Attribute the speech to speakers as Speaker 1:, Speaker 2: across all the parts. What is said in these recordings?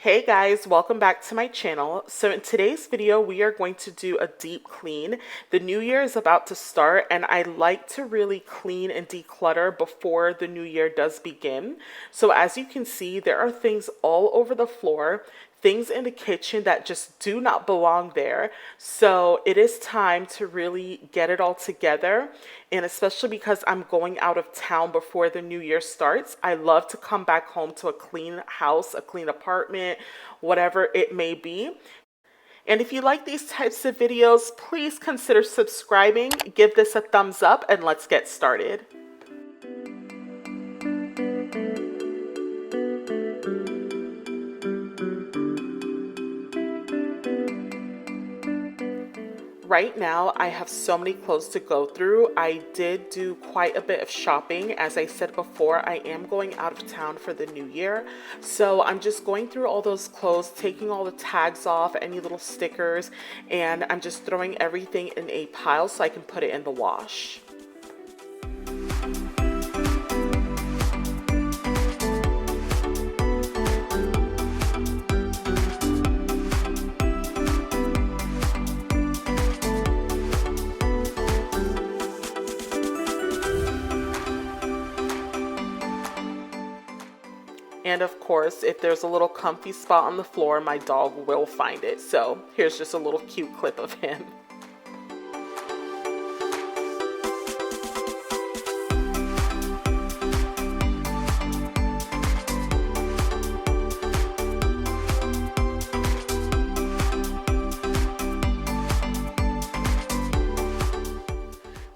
Speaker 1: Hey guys, welcome back to my channel. So in today's video, we are going to do a deep clean. The new year is about to start and I like to really clean and declutter before the new year does begin. So as you can see, there are things all over the floor, things in the kitchen that just do not belong there. So it is time to really get it all together. And especially because I'm going out of town before the new year starts, I love to come back home to a clean house, a clean apartment, whatever it may be. And if you like these types of videos, please consider subscribing, give this a thumbs up, and let's get started. Right now, I have so many clothes to go through. I did do quite a bit of shopping. As I said before, I am going out of town for the new year. So I'm just going through all those clothes, taking all the tags off, any little stickers, and I'm just throwing everything in a pile so I can put it in the wash. And of course, if there's a little comfy spot on the floor, my dog will find it. So here's just a little cute clip of him.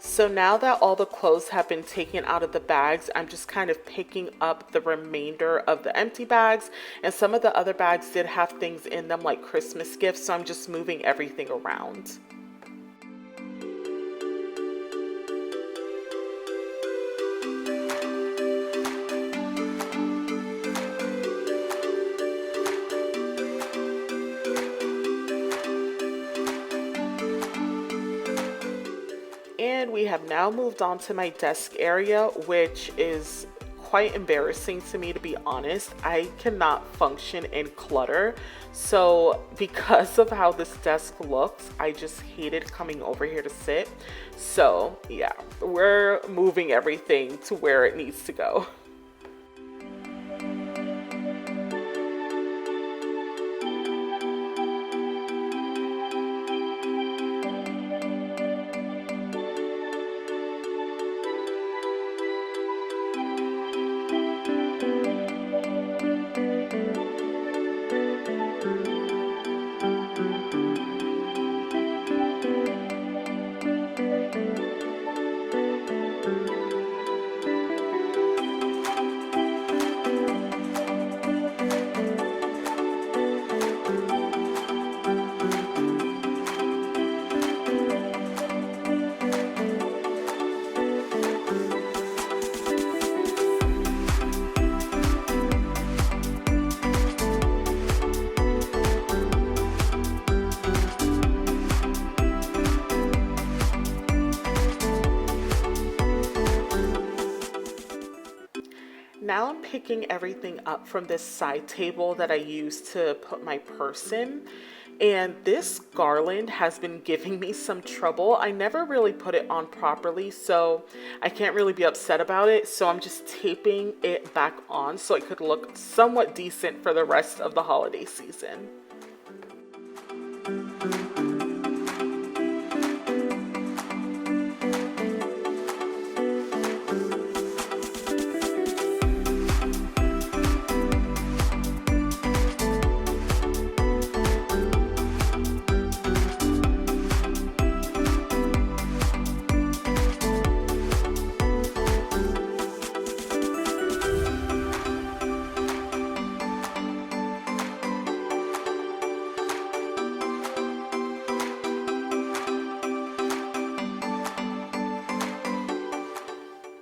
Speaker 1: So now that all the clothes have been taken out of the bags, I'm just kind of picking up the remainder of the empty bags. And some of the other bags did have things in them like Christmas gifts, so I'm just moving everything around. And we have now moved on to my desk area, which is quite embarrassing to me, to be honest. I cannot function in clutter. So because of how this desk looks, I just hated coming over here to sit. So yeah, we're moving everything to where it needs to go. Now I'm picking everything up from this side table that I used to put my purse in. And this garland has been giving me some trouble. I never really put it on properly, so I can't really be upset about it. So I'm just taping it back on so it could look somewhat decent for the rest of the holiday season.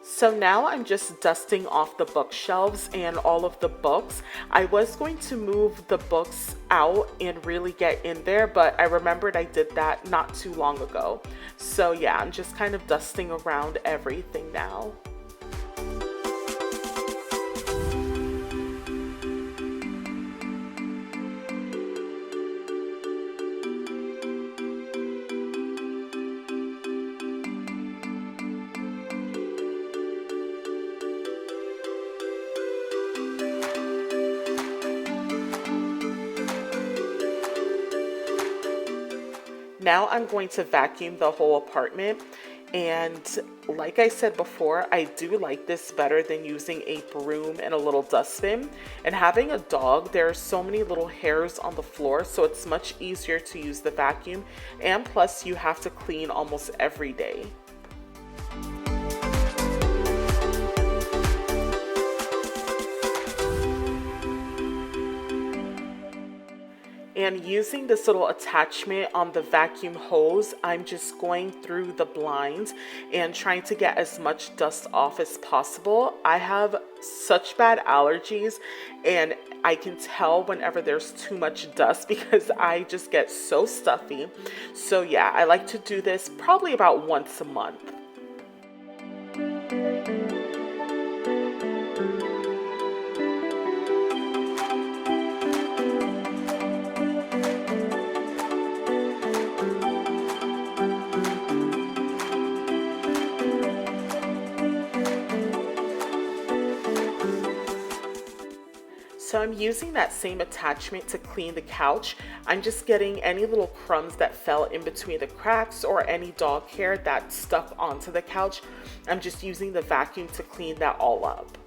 Speaker 1: So now I'm just dusting off the bookshelves and all of the books. I was going to move the books out and really get in there, but I remembered I did that not too long ago. So yeah, I'm just kind of dusting around everything now. Now I'm going to vacuum the whole apartment. And like I said before, I do like this better than using a broom and a little dustbin. And having a dog, there are so many little hairs on the floor, so it's much easier to use the vacuum. And plus, you have to clean almost every day. And using this little attachment on the vacuum hose, I'm just going through the blinds and trying to get as much dust off as possible. I have such bad allergies, and I can tell whenever there's too much dust because I just get so stuffy. So yeah, I like to do this probably about once a month. So I'm using that same attachment to clean the couch. I'm just getting any little crumbs that fell in between the cracks or any dog hair that stuck onto the couch. I'm just using the vacuum to clean that all up.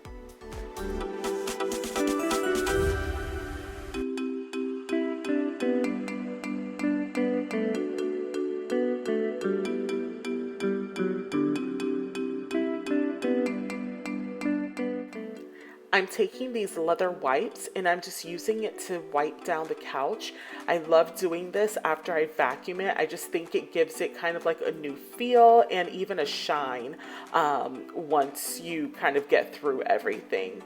Speaker 1: I'm taking these leather wipes and I'm just using it to wipe down the couch. I love doing this after I vacuum it. I just think it gives it kind of like a new feel and even a shine once you kind of get through everything.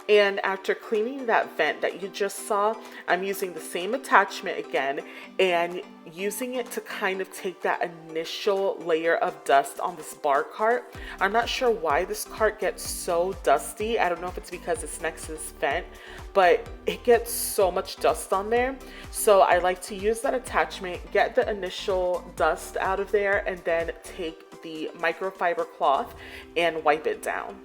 Speaker 1: And after cleaning that vent that you just saw, I'm using the same attachment again and using it to kind of take that initial layer of dust on this bar cart. I'm not sure why this cart gets so dusty. I don't know if it's because it's next to this vent, but it gets so much dust on there. So I like to use that attachment, get the initial dust out of there, and then take the microfiber cloth and wipe it down.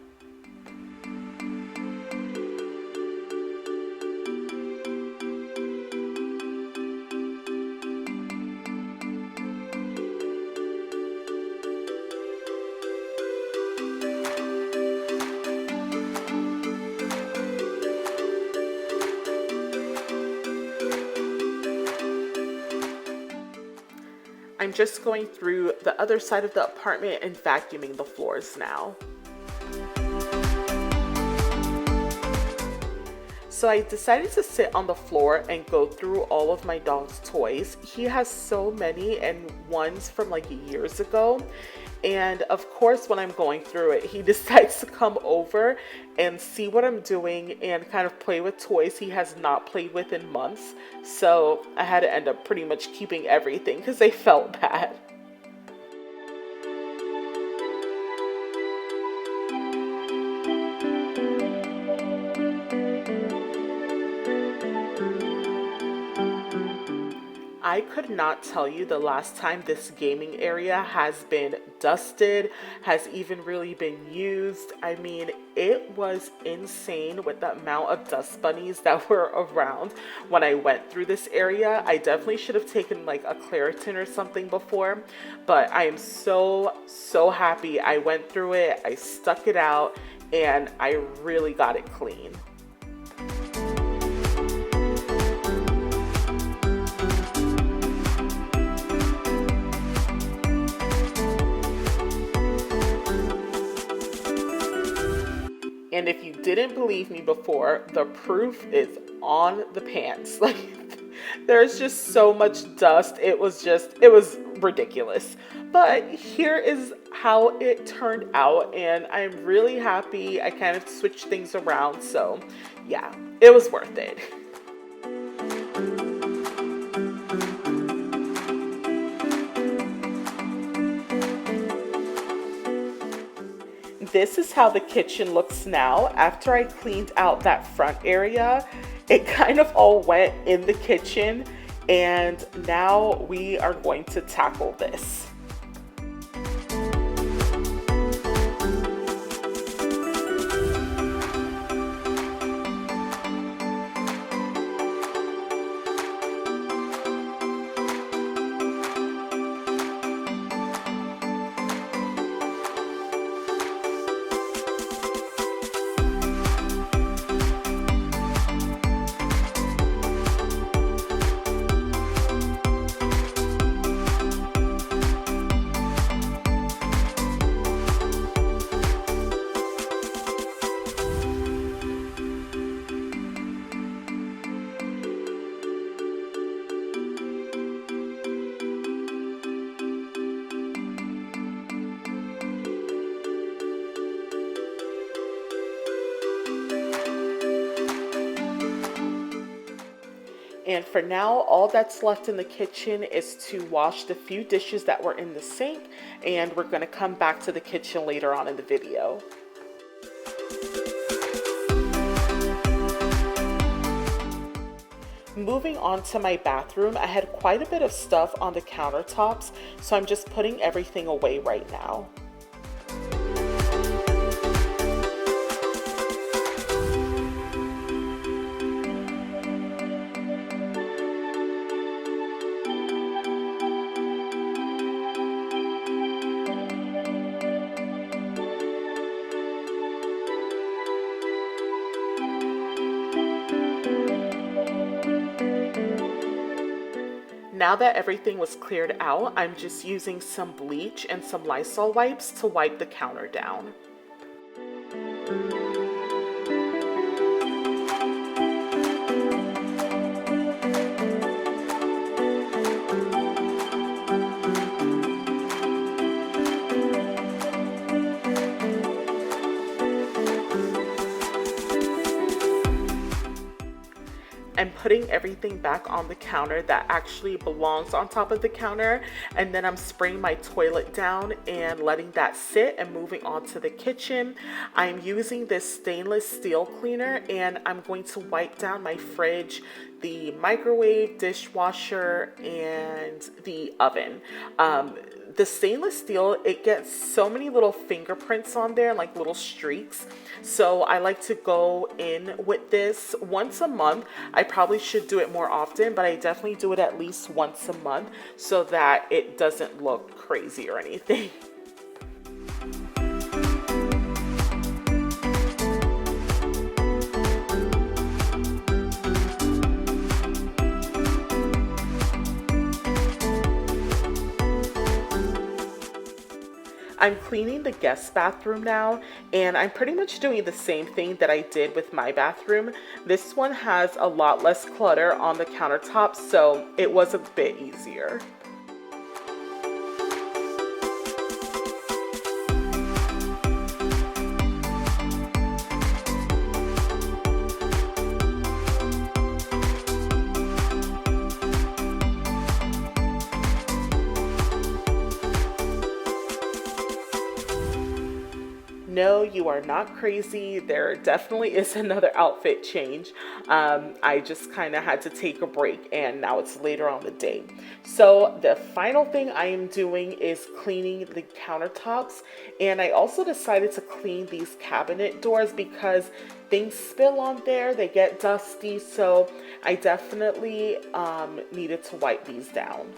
Speaker 1: I'm just going through the other side of the apartment and vacuuming the floors now. So I decided to sit on the floor and go through all of my dog's toys. He has so many and ones from like years ago. And of course, when I'm going through it, he decides to come over and see what I'm doing and kind of play with toys he has not played with in months. So I had to end up pretty much keeping everything because they felt bad. I could not tell you the last time this gaming area has been dusted, has even really been used. I mean, it was insane with the amount of dust bunnies that were around when I went through this area. I definitely should have taken like a Claritin or something before, but I am so happy I went through it, I stuck it out, and I really got it clean. And if you didn't believe me before, the proof is on the pants. Like, there's just so much dust. It was ridiculous. But here is how it turned out, and I'm really happy I kind of switched things around. So yeah, it was worth it. This is how the kitchen looks now. After I cleaned out that front area, it kind of all went in the kitchen, and now we are going to tackle this. And for now, all that's left in the kitchen is to wash the few dishes that were in the sink, and we're going to come back to the kitchen later on in the video. Moving on to my bathroom, I had quite a bit of stuff on the countertops, so I'm just putting everything away right now. Now that everything was cleared out, I'm just using some bleach and some Lysol wipes to wipe the counter down. I'm putting everything back on the counter that actually belongs on top of the counter, and then I'm spraying my toilet down and letting that sit and moving on to the kitchen. I'm using this stainless steel cleaner, and I'm going to wipe down my fridge, the microwave, dishwasher, and the oven. The stainless steel, it gets so many little fingerprints on there, like little streaks. So I like to go in with this once a month. I probably should do it more often, but I definitely do it at least once a month so that it doesn't look crazy or anything. I'm cleaning the guest bathroom now, and I'm pretty much doing the same thing that I did with my bathroom. This one has a lot less clutter on the countertop, so it was a bit easier. No, you are not crazy. There definitely is another outfit change. I just kind of had to take a break, and now it's later on the day. So the final thing I am doing is cleaning the countertops, and I also decided to clean these cabinet doors because things spill on there, they get dusty, so I definitely needed to wipe these down.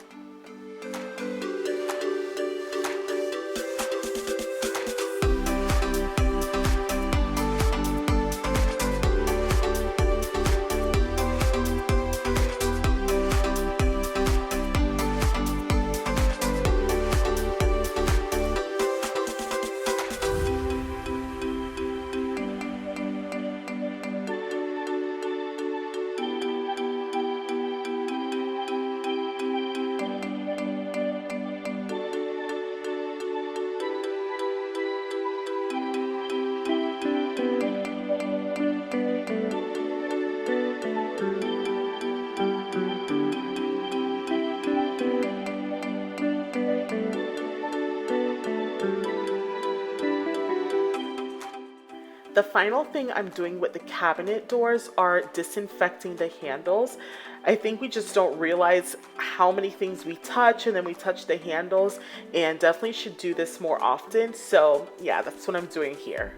Speaker 1: The final thing I'm doing with the cabinet doors are disinfecting the handles. I think we just don't realize how many things we touch, and then we touch the handles, and definitely should do this more often. So yeah, that's what I'm doing here.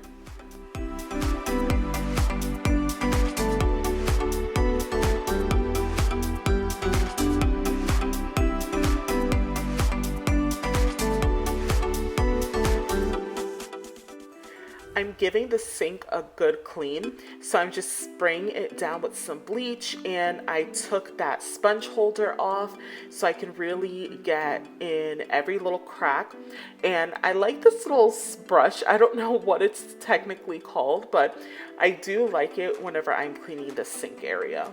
Speaker 1: I'm giving the sink a good clean, so I'm just spraying it down with some bleach, and I took that sponge holder off so I can really get in every little crack. And I like this little brush. I don't know what it's technically called, but I do like it whenever I'm cleaning the sink area.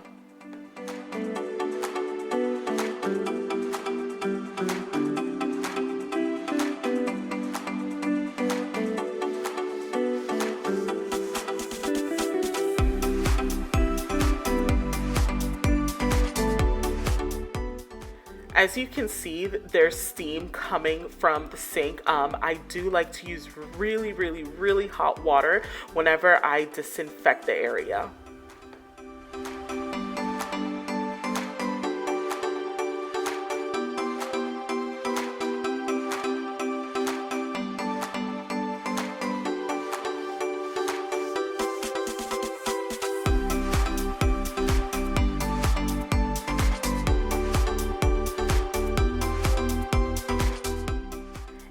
Speaker 1: As you can see, there's steam coming from the sink. I do like to use really, really, really hot water whenever I disinfect the area.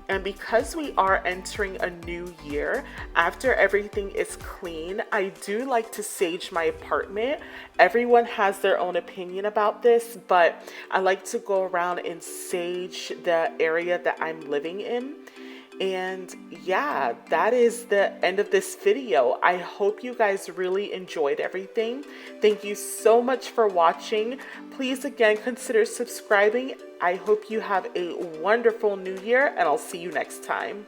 Speaker 1: And because we are entering a new year, after everything is clean, I do like to sage my apartment. Everyone has their own opinion about this, but I like to go around and sage the area that I'm living in. And yeah, that is the end of this video. I hope you guys really enjoyed everything. Thank you so much for watching. Please again consider subscribing. I hope you have a wonderful new year, and I'll see you next time.